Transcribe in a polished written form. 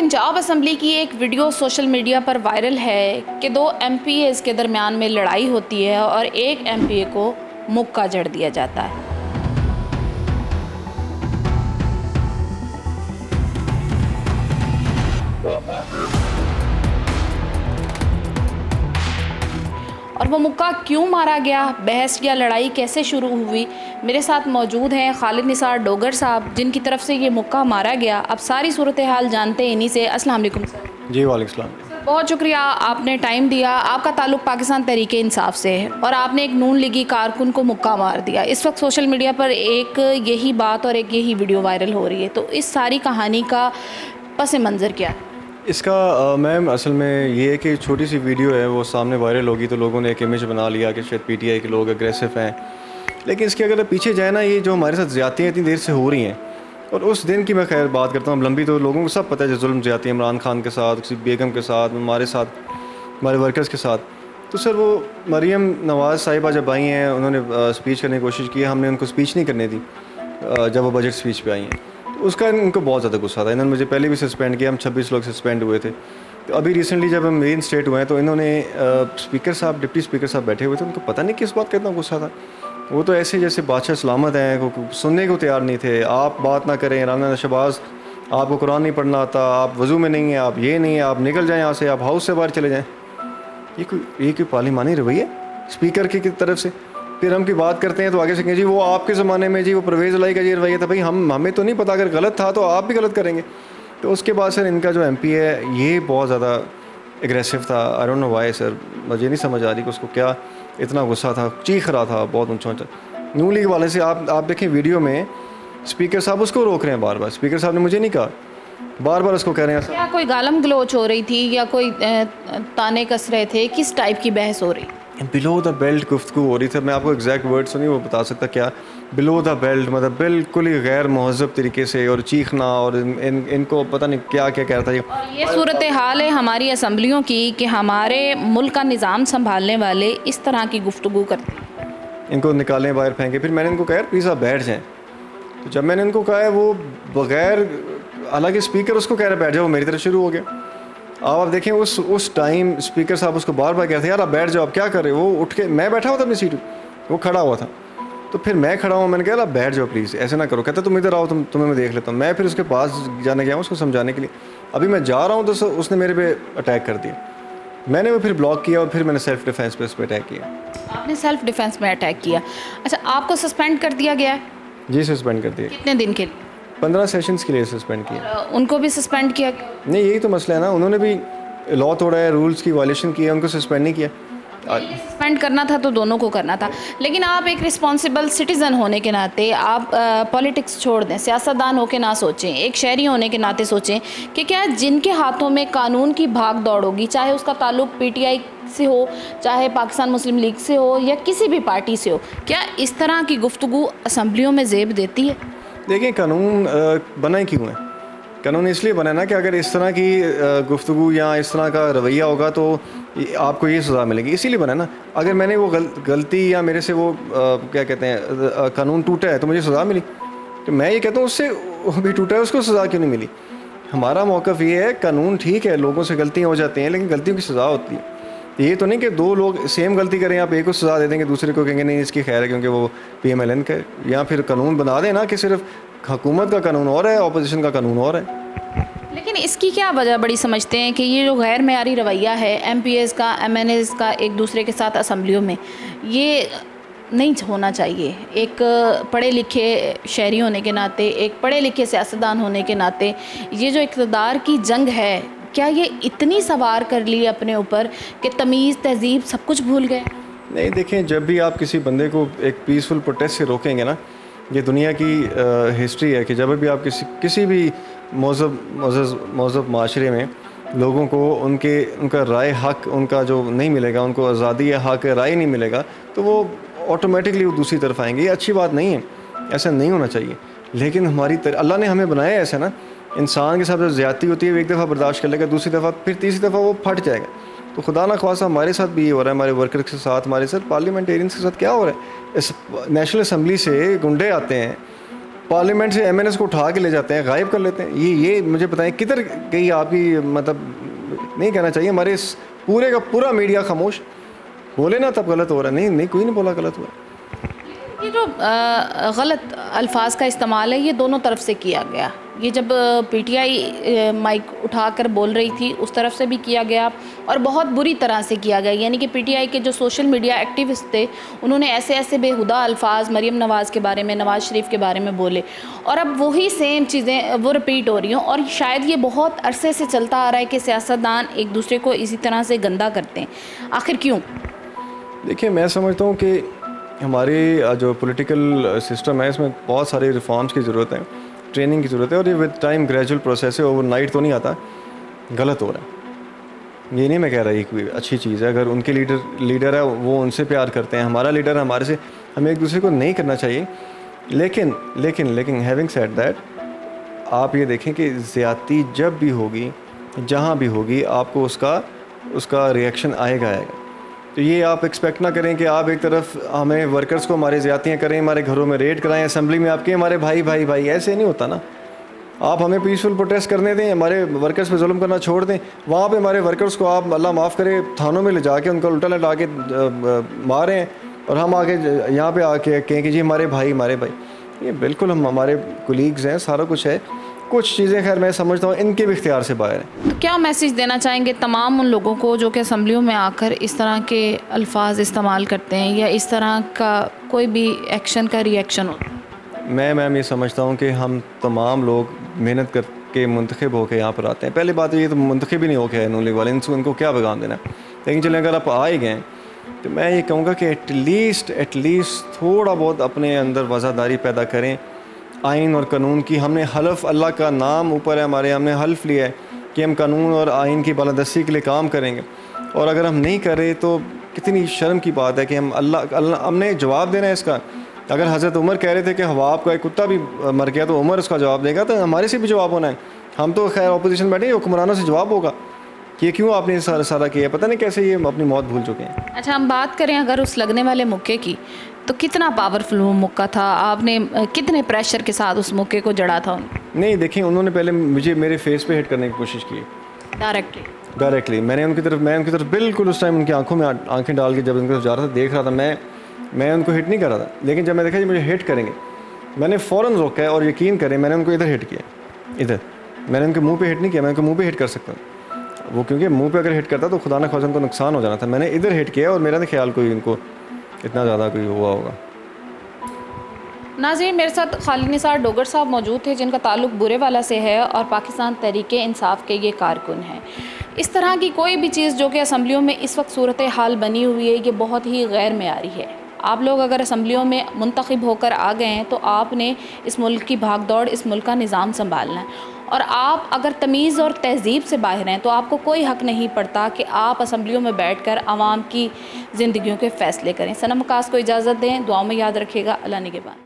Punjab assembly की एक video social media पर वायरल है कि दो एमपीएस के दरमियान में लड़ाई होती है और एक एमपीए को मुक्का जड़ दिया जाता है। और वो मुक्का क्यों मारा गया, बहस या लड़ाई कैसे शुरू हुई। मेरे साथ मौजूद हैं खालिद निसार डोगर साहब, जिनकी तरफ से ये मुक्का मारा गया। अब सारी सूरत हाल जानते हैं इन्हीं से। अस्सलाम वालेकुम सर। जी वालेकुम सलाम। बहुत शुक्रिया, आपने टाइम दिया। आपका ताल्लुक़ पाकिस्तान तहरीक इंसाफ से है और आपने एक नून लीगी कारकुन को मुक्का मार दिया। इस वक्त सोशल मीडिया पर एक यही बात और एक यही वीडियो वायरल हो रही है, तो इस सारी कहानी का पस मंज़र क्या है? इसका मैम असल में ये है कि छोटी सी वीडियो है, वो सामने वायरल होगी तो लोगों ने एक इमेज बना लिया कि शायद पीटीआई के लोग अग्रेसिव हैं। लेकिन इसके अगर पीछे जाए ना, ये जो हमारे साथ ज़्यादतियाँ इतनी देर से हो रही हैं, और उस दिन की मैं खैर बात करता हूँ, लंबी तो लोगों को सब पता है जो जुल्म ज़्यादती इमरान खान के साथ, किसी बेगम के साथ, हमारे साथ, हमारे वर्कर्स के साथ। तो सर वो मरीम नवाज़ साहिबा जब आई हैं, उन्होंने स्पीच करने की कोशिश की, हमने उनको स्पीच नहीं करने दी जब वो बजट स्पीच पे आई हैं। उसका इनको बहुत ज़्यादा गुस्सा था। इन्होंने मुझे पहले भी सस्पेंड किया, हम 26 लोग सस्पेंड हुए थे। तो अभी रिसेंटली जब हम मेन स्टेट हुए हैं तो इन्होंने स्पीकर साहब, डिप्टी स्पीकर साहब बैठे हुए थे, उनको पता नहीं किस बात का इतना गुस्सा था। वो तो ऐसे जैसे बादशाह सलामत हैं, सुनने को तैयार नहीं थे। आप बात ना करें, राना शहबाज आपको कुरान नहीं पढ़ना आता, आप वज़ू में नहीं हैं, आप ये नहीं है, आप निकल जाएँ यहाँ से, आप हाउस से बाहर चले जाएँ। ये कोई पार्लिमानी रवैया स्पीकर की तरफ से। फिर हम की बात करते हैं तो आगे से कहें जी वो आपके ज़माने में जी वो परवेज़ लाई का ये रवैया था। भाई हमें तो नहीं पता, अगर गलत था तो आप भी गलत करेंगे। तो उसके बाद सर इनका जो एमपी है ये बहुत ज़्यादा एग्रेसिव था। I don't know why sir, मुझे नहीं समझ आ रही कि उसको क्या इतना गुस्सा था, चीख रहा था बहुत ऊँचा ऊँचा। नून लीग वाले से आप देखें वीडियो में स्पीकर साहब उसको रोक रहे हैं बार बार। स्पीकर साहब ने मुझे नहीं कहा, बार बार उसको कह रहे हैं। क्या कोई गालम गलोच हो रही थी या कोई ताने कस रहे थे? किस टाइप की बहस हो रही? बिलो द बेल्ट गुफ्तगू हो रही थी। मैं आपको एग्जैक्ट वर्ड्स नहीं वो बता सकता क्या। बिलो द बेल्ट मतलब बिल्कुल ही गैर महज़ब तरीके से, और चीखना, और इनको पता नहीं क्या क्या कह रहा था। और ये सूरत हाल है हमारी असम्बलियों की कि हमारे मुल्क का निज़ाम संभालने वाले इस तरह की गुफ्तगू करते हैं। इनको निकालें, बाहर फेंके। फिर मैंने इनको कहा प्लीज़ आप बैठ जाएँ। तो जब मैंने इनको कहा है वो बग़ैर, हालांकि स्पीकर उसको कह रहे बैठ जाओ, मेरी तरफ शुरू हो गया। आप देखें उस टाइम स्पीकर साहब उसको बार बार कह रहे थे यार आप बैठ जाओ, आप क्या कर रहे हो। वो उठ के, मैं बैठा हुआ था अपनी सीट, वो खड़ा हुआ था, तो फिर मैं खड़ा हूँ, मैंने कहा आप बैठ जाओ प्लीज़, ऐसे ना करो। कहता तुम इधर आओ, तुम्हें मैं देख लेता हूँ। मैं फिर उसके पास जाने गया उसको समझाने के लिए। अभी मैं जा रहा हूँ तो उसने मेरे पे अटैक कर दिया। मैंने वो फिर ब्लॉक किया और फिर मैंने सेल्फ डिफेंस पे उस पर अटैक किया। आपने सेल्फ डिफेंस में अटैक किया? अच्छा, आपको सस्पेंड कर दिया गया है? जी सस्पेंड कर दिया। कितने दिन के लिए? 15 सेशंस के लिए सस्पेंड किया। उनको भी सस्पेंड किया? नहीं, यही तो मसला है ना, उन्होंने भी लॉ तोड़ा है, रूल्स की वायलेशन की है, उनको सस्पेंड नहीं किया। सस्पेंड करना था तो दोनों को करना था। लेकिन आप एक रिस्पॉन्सिबल सिटीज़न होने के नाते आप पॉलिटिक्स छोड़ दें, सियासतदान होकर ना सोचें, एक शहरी होने के नाते सोचें कि क्या जिनके हाथों में कानून की भाग दौड़ होगी, चाहे उसका ताल्लुक पीटीआई से हो, चाहे पाकिस्तान मुस्लिम लीग से हो या किसी भी पार्टी से हो, क्या इस तरह की गुफ्तगू असम्बलियों में ज़ेब देती है? देखिए कानून बना क्यों है? कानून इसलिए बना ना कि अगर इस तरह की गुफ्तगू या इस तरह का रवैया होगा तो आपको ये सज़ा मिलेगी, इसीलिए बना ना। अगर मैंने वो गलती या मेरे से वो क्या कहते हैं कानून टूटा है तो मुझे सज़ा मिली, तो मैं ये कहता हूँ उससे भी टूटा है उसको सज़ा क्यों नहीं मिली। हमारा मौक़िफ़ ये है कानून ठीक है, लोगों से गलतियाँ हो जाती हैं, लेकिन गलतियों की सज़ा होती है। ये तो नहीं कि दो लोग सेम गलती करें, आप एक को सज़ा दे देंगे, दूसरे को कहेंगे नहीं इसकी खैर है क्योंकि वो PMLN का है। या फिर कानून बना देना कि सिर्फ हुकूमत का कानून और है, अपोजिशन का कानून और है। लेकिन इसकी क्या वजह बड़ी समझते हैं कि ये जो गैर मेयारी रवैया है MPs का, MNAs का एक दूसरे के साथ असम्बलियों में, ये नहीं होना चाहिए। एक पढ़े लिखे शहरी होने के नाते, एक पढ़े लिखे सियासतदान होने के नाते, ये जो इक़्तिदार की जंग है, क्या ये इतनी सवार कर ली अपने ऊपर कि तमीज़, तहज़ीब सब कुछ भूल गए? नहीं, देखें जब भी आप किसी बंदे को एक पीसफुल प्रोटेस्ट से रोकेंगे ना, ये दुनिया की हिस्ट्री है कि जब भी आप किसी भी मज़हब माशरे में लोगों को उनका राय हक, उनका जो नहीं मिलेगा, उनको आज़ादी या हक राय नहीं मिलेगा, तो वो ऑटोमेटिकली वो दूसरी तरफ आएंगे। ये अच्छी बात नहीं है, ऐसा नहीं होना चाहिए। लेकिन अल्लाह ने हमें बनाया ऐसा ना, इंसान के साथ जो ज़्यादती होती है वो एक दफ़ा बर्दाश्त कर लेगा, दूसरी दफ़ा, फिर तीसरी दफ़ा वो फट जाएगा। तो खुदा ना ख्वास्ता हमारे साथ भी ये हो रहा है, हमारे वर्कर्स के साथ, हमारे साथ पार्लियामेंटेरियंस के साथ क्या हो रहा है। इस नेशनल असम्बली से गुंडे आते हैं, पार्लियामेंट से एमएनएस को उठा के ले जाते हैं, गायब कर लेते हैं। ये मुझे बताएं किधर गई आपकी, मतलब नहीं कहना चाहिए, हमारे इस पूरे का पूरा मीडिया खामोश, बोले ना तब गलत हो रहा है। नहीं नहीं, कोई नहीं बोला गलत हुआ। ये जो गलत अल्फाज का इस्तेमाल है ये दोनों तरफ से किया गया। ये जब पीटीआई माइक उठाकर बोल रही थी उस तरफ से भी किया गया और बहुत बुरी तरह से किया गया। यानी कि पीटीआई के जो सोशल मीडिया एक्टिविस्ट थे उन्होंने ऐसे ऐसे बेहुदा अल्फाज मरीम नवाज़ के बारे में, नवाज़ शरीफ के बारे में बोले और अब वही सेम चीज़ें वो रिपीट हो रही हों। और शायद ये बहुत अरसे से चलता आ रहा है कि सियासतदान एक दूसरे को इसी तरह से गंदा करते हैं। आखिर क्यों? देखिए, मैं समझता हूँ कि हमारे जो पॉलिटिकल सिस्टम है इसमें बहुत सारे रिफॉर्म्स की ज़रूरत है, ट्रेनिंग की ज़रूरत है, और ये विद टाइम ग्रेजुअल प्रोसेस है, ओवरनाइट तो नहीं आता। गलत हो रहा है, ये नहीं मैं कह रहा ये कोई अच्छी चीज़ है। अगर उनके लीडर है वो उनसे प्यार करते हैं, हमारा लीडर है हमारे से, हमें एक दूसरे को नहीं करना चाहिए। लेकिन हैविंग सेड दैट, आप ये देखें कि ज़्यादती जब भी होगी, जहाँ भी होगी, आपको उसका रिएक्शन आएगा। तो ये आप एक्सपेक्ट ना करें कि आप एक तरफ हमें वर्कर्स को हमारे ज़्यादतियाँ करें, हमारे घरों में रेड कराएं, असेंबली में आपके हमारे भाई, ऐसे नहीं होता ना। आप हमें पीसफुल प्रोटेस्ट करने दें, हमारे वर्कर्स पे जुल्म करना छोड़ दें। वहाँ पे हमारे वर्कर्स को आप अल्लाह माफ़ करे थानों में ले जाके उनको उल्टा लटा के मारें और हम आके यहाँ पे आके कहें कि जी हमारे भाई। ये बिल्कुल हम हमारे कोलीग्स हैं, सारा कुछ है। कुछ चीज़ें खैर मैं समझता हूँ इनके भी इख्तियार से बाहर हैं। तो क्या मैसेज देना चाहेंगे तमाम उन लोगों को जो कि असम्बलियों में आकर इस तरह के अल्फाज इस्तेमाल करते हैं या इस तरह का कोई भी एक्शन का रिएक्शन होता है? मैं मैम ये समझता हूँ कि हम तमाम लोग मेहनत करके मुंतखब होकर यहाँ पर आते हैं। पहली बात ये तो मुंतखब ही नहीं होकर नून लीग वाले, इनको क्या पैगाम देना। लेकिन चलें अगर आप आ ही गए तो मैं ये कहूँगा कि एटलीस्ट थोड़ा बहुत अपने अंदर वज़ादारी पैदा करें आइन और कानून की। हमने हल्फ, अल्लाह का नाम ऊपर है हमारे, हमने हल्फ लिया है कि हम कानून और आइन की बालादस्ती के लिए काम करेंगे। और अगर हम नहीं कर रहे तो कितनी शर्म की बात है कि हम अल्लाह हमने जवाब देना है इसका। अगर हज़रत उमर कह रहे थे कि हवाब का एक कुत्ता भी मर गया तो उमर उसका जवाब देगा, तो हमारे से भी जवाब होना है। हम तो खैर अपोजिशन बैठे, हुक्मरानों से जवाब होगा कि क्यों आपने सारा किया, पता नहीं कैसे ये अपनी मौत भूल चुके हैं। अच्छा, हम बात करें अगर उस लगने वाले मुक्के की, तो कितना पावरफुल वो मुक्का था? आपने कितने प्रेशर के साथ उस मुक्के को जड़ा था? नहीं देखिए, उन्होंने पहले मेरे फेस पे हिट करने की कोशिश की डायरेक्टली। मैं उनकी तरफ बिल्कुल उस टाइम उनकी आंखों में आंखें डाल के जब उनकी तरफ जा रहा था, देख रहा था। मैं उनको हिट नहीं कर रहा था, लेकिन जब मैं देखा कि मुझे हिट करेंगे, मैंने फ़ौरन रोका है। और यकीन करें मैंने उनको इधर हिट किया, इधर। मैंने उनके मुंह पे हिट नहीं किया, मैं उनके मुंह पे हिट कर सकता हूँ। वो क्योंकि मुंह पे अगर हिट करता तो खुदा न ख्वाजा उनको नुकसान हो जाना था। मैंने इधर हिट किया और मेरा नहीं ख्याल कोई इनको इतना ज़्यादा कोई हुआ होगा। नाज़रीन, मेरे साथ खालिद निसार डोगर साहब मौजूद थे जिनका ताल्लुक़ बुरेवाला से है और पाकिस्तान तहरीके इंसाफ के ये कारकुन हैं। इस तरह की कोई भी चीज़ जो कि असम्बलियों में इस वक्त सूरत हाल बनी हुई है, ये बहुत ही गैर मेयारी है। आप लोग अगर असम्बलियों में मुंतखब होकर आ गए हैं तो आपने इस मुल्क की भागदौड़, इस मुल्क का निज़ाम संभालना है। और आप अगर तमीज़ और तहज़ीब से बाहर हैं तो आपको कोई हक़ नहीं पड़ता कि आप असम्बलियों में बैठकर आवाम की ज़िंदगियों के फ़ैसले करें। सनम वकास को इजाज़त दें, दुआओं में याद रखिएगा। अल्लाह निगहबान।